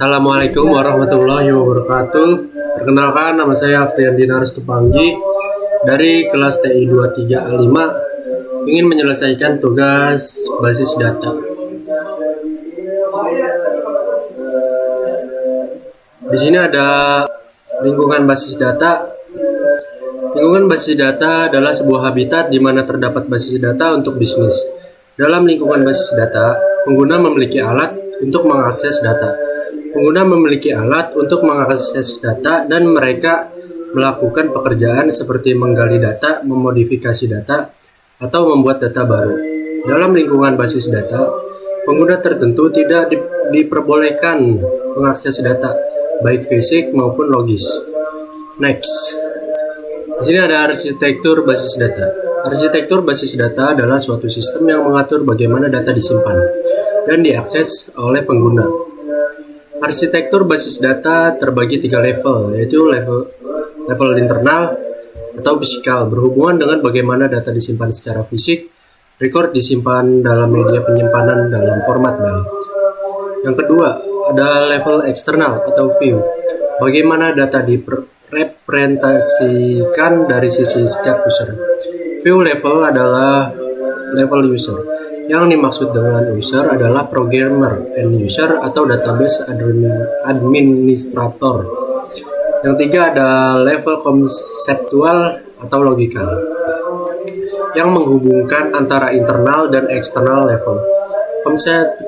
Assalamualaikum warahmatullahi wabarakatuh. Perkenalkan, nama saya Afriandi Narustupanggi dari kelas TI 23A5, ingin menyelesaikan tugas basis data. Di sini ada lingkungan basis data. Lingkungan basis data adalah sebuah habitat di mana terdapat basis data untuk bisnis. Dalam lingkungan basis data, pengguna memiliki alat untuk mengakses data. Pengguna memiliki alat untuk mengakses data dan mereka melakukan pekerjaan seperti menggali data, memodifikasi data, atau membuat data baru. Dalam lingkungan basis data, pengguna tertentu tidak diperbolehkan mengakses data, baik fisik maupun logis. Next. Di sini ada arsitektur basis data. Arsitektur basis data adalah suatu sistem yang mengatur bagaimana data disimpan dan diakses oleh pengguna. Arsitektur basis data terbagi 3 level, yaitu level internal atau fisikal, berhubungan dengan bagaimana data disimpan secara fisik. Record disimpan dalam media penyimpanan dalam format byte. Yang kedua, ada level eksternal atau view, bagaimana data direpresentasikan dari sisi setiap user. View level adalah level user. Yang dimaksud dengan user adalah programmer, end user, atau database administrator. Yang tiga ada level konseptual atau logikal, yang menghubungkan antara internal dan eksternal level.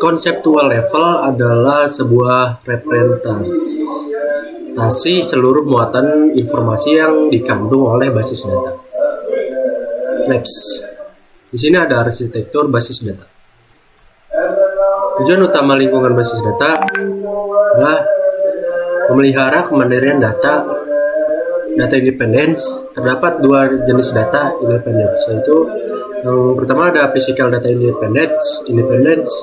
Konseptual level adalah sebuah representasi seluruh muatan informasi yang dikandung oleh basis data. Next. Di sini ada arsitektur basis data. Tujuan utama lingkungan basis data adalah memelihara kemandirian data independence. Terdapat 2 jenis data independence, yaitu yang pertama ada physical data independence,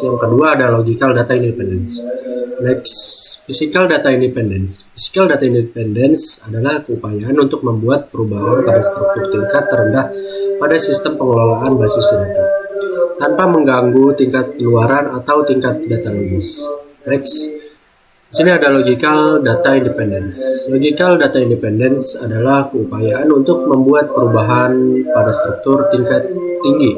yang kedua ada logical data independence. Next, physical data independence. Physical data independence adalah keupayaan untuk membuat perubahan pada struktur tingkat terendah pada sistem pengelolaan basis data tanpa mengganggu tingkat keluaran atau tingkat data logis. Next, di sini ada logical data independence. Logical data independence adalah keupayaan untuk membuat perubahan pada struktur tingkat tinggi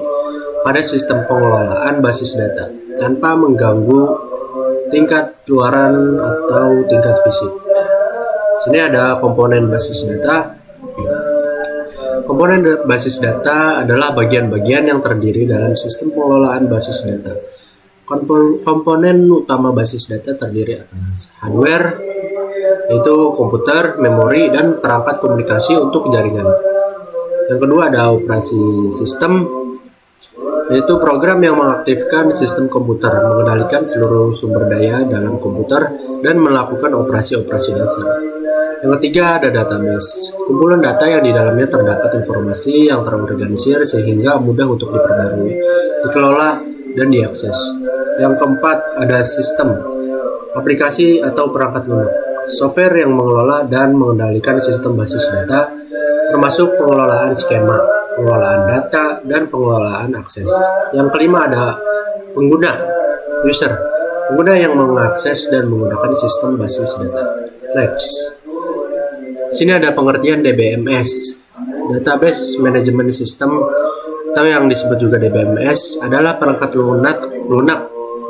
pada sistem pengelolaan basis data tanpa mengganggu tingkat keluaran atau tingkat fisik. Sini ada komponen basis data. Komponen basis data adalah bagian-bagian yang terdiri dalam sistem pengelolaan basis data. Komponen utama basis data terdiri atas hardware, yaitu komputer, memori, dan perangkat komunikasi untuk jaringan. Yang kedua ada operasi sistem, yaitu program yang mengaktifkan sistem komputer, mengendalikan seluruh sumber daya dalam komputer, dan melakukan operasi-operasi dasar. Yang ketiga ada database, kumpulan data yang di dalamnya terdapat informasi yang terorganisir sehingga mudah untuk diperbarui, dikelola, dan diakses. Yang keempat ada sistem, aplikasi atau perangkat lunak, software yang mengelola dan mengendalikan sistem basis data, termasuk pengelolaan skema, pengelolaan data, dan pengelolaan akses. Yang kelima ada pengguna, user, pengguna yang mengakses dan menggunakan sistem basis data. Next. Sini ada pengertian DBMS, Database Management System, atau yang disebut juga DBMS, adalah perangkat lunak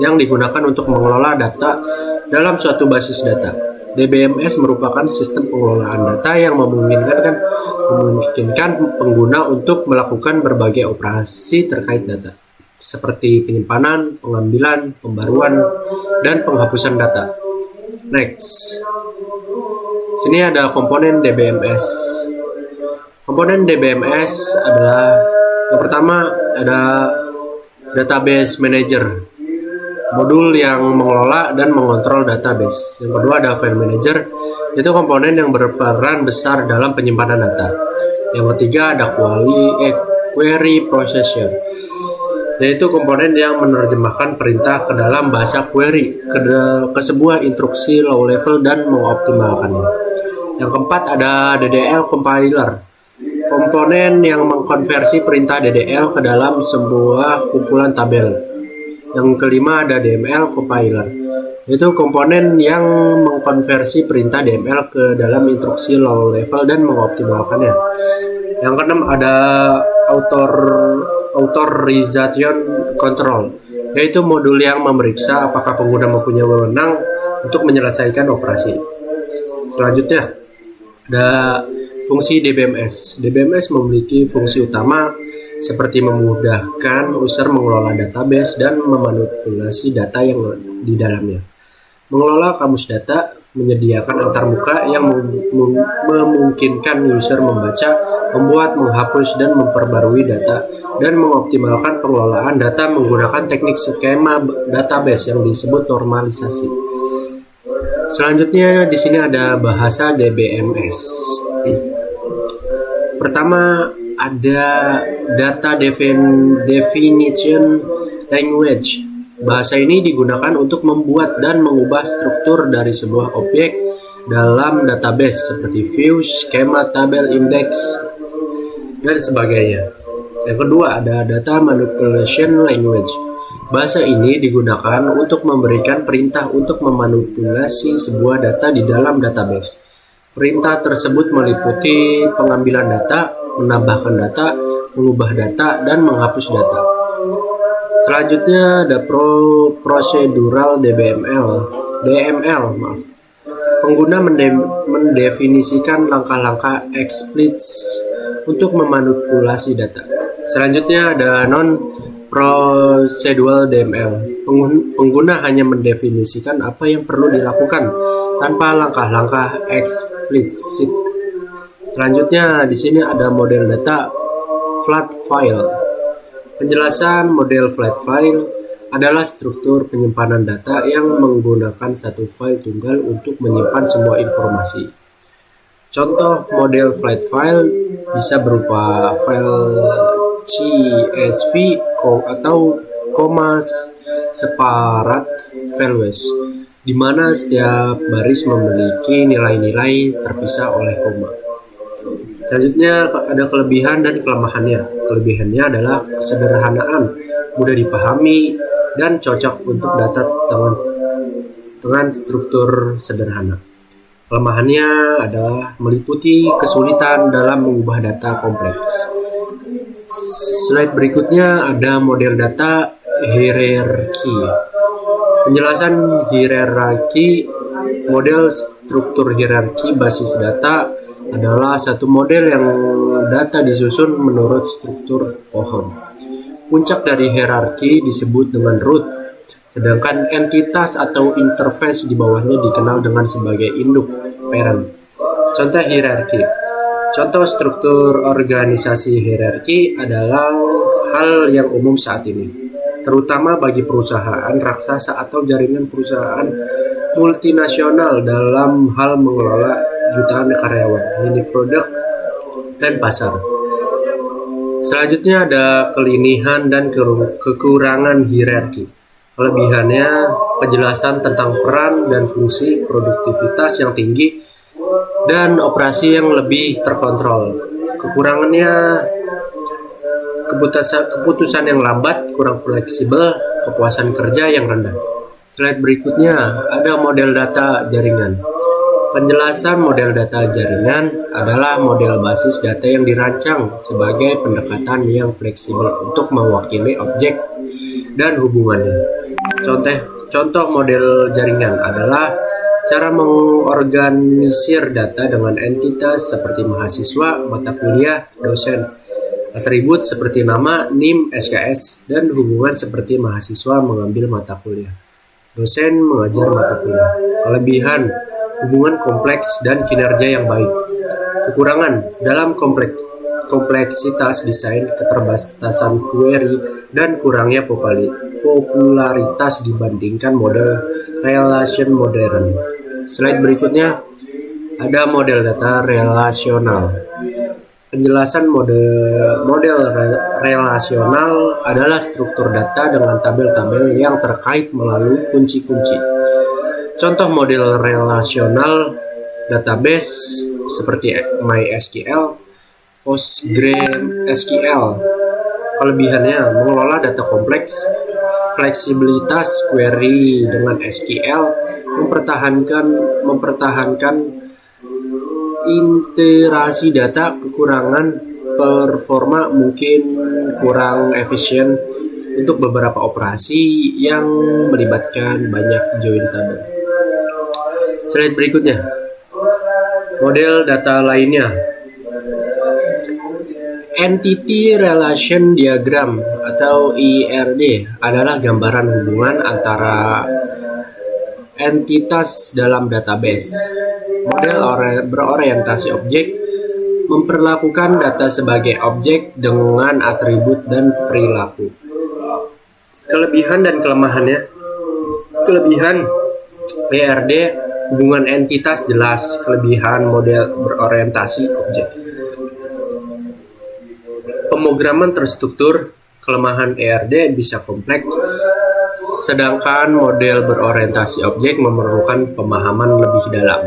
yang digunakan untuk mengelola data dalam suatu basis data. DBMS merupakan sistem pengelolaan data yang memungkinkan pengguna untuk melakukan berbagai operasi terkait data, seperti penyimpanan, pengambilan, pembaruan, dan penghapusan data. Next. Sini ada komponen DBMS. Komponen DBMS adalah yang pertama ada database manager, modul yang mengelola dan mengontrol database. Yang kedua ada file manager, itu komponen yang berperan besar dalam penyimpanan data. Yang ketiga ada query processor, yaitu komponen yang menerjemahkan perintah ke dalam bahasa query ke sebuah instruksi low level dan mengoptimalkannya. Yang keempat ada DDL compiler, komponen yang mengkonversi perintah DDL ke dalam sebuah kumpulan tabel. Yang kelima ada DML compiler, Itu komponen yang mengkonversi perintah DML ke dalam instruksi low level dan mengoptimalkannya. Yang keenam ada authorization control, yaitu modul yang memeriksa apakah pengguna mempunyai wewenang untuk menyelesaikan operasi. Selanjutnya ada fungsi DBMS. DBMS memiliki fungsi utama seperti memudahkan user mengelola database dan memanipulasi data yang di dalamnya. Mengelola kamus data, menyediakan antarmuka yang memungkinkan user membaca, membuat, menghapus, dan memperbarui data, dan mengoptimalkan pengelolaan data menggunakan teknik skema database yang disebut normalisasi. Selanjutnya di sini ada bahasa DBMS. Pertama ada Data Definition Language. Bahasa ini digunakan untuk membuat dan mengubah struktur dari sebuah objek dalam database seperti view, skema, tabel, index, dan sebagainya. Yang kedua ada Data Manipulation Language. Bahasa ini digunakan untuk memberikan perintah untuk memanipulasi sebuah data di dalam database. Perintah tersebut meliputi pengambilan data, menambahkan data, mengubah data, dan menghapus data. Selanjutnya ada Procedural DML. Pengguna mendefinisikan langkah-langkah eksplisit untuk memanipulasi data. Selanjutnya ada Non-Procedural DML. Pengguna hanya mendefinisikan apa yang perlu dilakukan tanpa langkah-langkah eksplisit. Selanjutnya di sini ada model data flat file. Penjelasan model flat file adalah struktur penyimpanan data yang menggunakan satu file tunggal untuk menyimpan semua informasi. Contoh model flat file bisa berupa file CSV atau separate files, di mana setiap baris memiliki nilai-nilai terpisah oleh koma. Selanjutnya ada kelebihan dan kelemahannya. Kelebihannya adalah kesederhanaan, mudah dipahami, dan cocok untuk data dengan struktur sederhana. Kelemahannya adalah meliputi kesulitan dalam mengubah data kompleks. Slide berikutnya ada model data hierarki. Penjelasan hierarki. Model struktur hierarki basis data adalah satu model yang data disusun menurut struktur pohon. Puncak dari hierarki disebut dengan root, sedangkan entitas atau interface di bawahnya dikenal dengan sebagai induk, parent. Contoh hierarki. Contoh struktur organisasi hierarki adalah hal yang umum saat ini, terutama bagi perusahaan raksasa atau jaringan perusahaan multinasional dalam hal mengelola jutaan karyawan, unit produk, dan pasar. Selanjutnya ada kelinihan dan kekurangan hierarki. Kelebihannya kejelasan tentang peran dan fungsi, produktivitas yang tinggi, dan operasi yang lebih terkontrol. Kekurangannya keputusan yang lambat, kurang fleksibel, kepuasan kerja yang rendah. Slide berikutnya ada model data jaringan. Penjelasan model data jaringan adalah model basis data yang dirancang sebagai pendekatan yang fleksibel untuk mewakili objek dan hubungannya. Contoh model jaringan adalah cara mengorganisir data dengan entitas seperti mahasiswa, mata kuliah, dosen, atribut seperti nama, NIM, SKS, dan hubungan seperti mahasiswa mengambil mata kuliah, dosen mengajar mata kuliah. Kelebihan hubungan kompleks dan kinerja yang baik. Kekurangan dalam kompleksitas desain, keterbatasan query, dan kurangnya popularitas dibandingkan model relation modern. Slide berikutnya ada model data relasional. Penjelasan model relasional adalah struktur data dengan tabel-tabel yang terkait melalui kunci-kunci. Contoh model relasional database seperti MySQL, PostgreSQL. Kelebihannya mengelola data kompleks, fleksibilitas query dengan SQL, mempertahankan iterasi data, kekurangan performa, mungkin kurang efisien untuk beberapa operasi yang melibatkan banyak join table. Slide berikutnya, model data lainnya. Entity Relation Diagram atau IRD adalah gambaran hubungan antara entitas dalam database. Model berorientasi objek memperlakukan data sebagai objek dengan atribut dan perilaku. Kelebihan dan kelemahannya. Kelebihan IRD, hubungan entitas jelas. Kelebihan model berorientasi objek, pemrograman terstruktur. Kelemahan ERD bisa kompleks, sedangkan model berorientasi objek memerlukan pemahaman lebih dalam.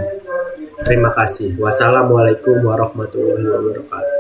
Terima kasih. Wassalamualaikum warahmatullahi wabarakatuh.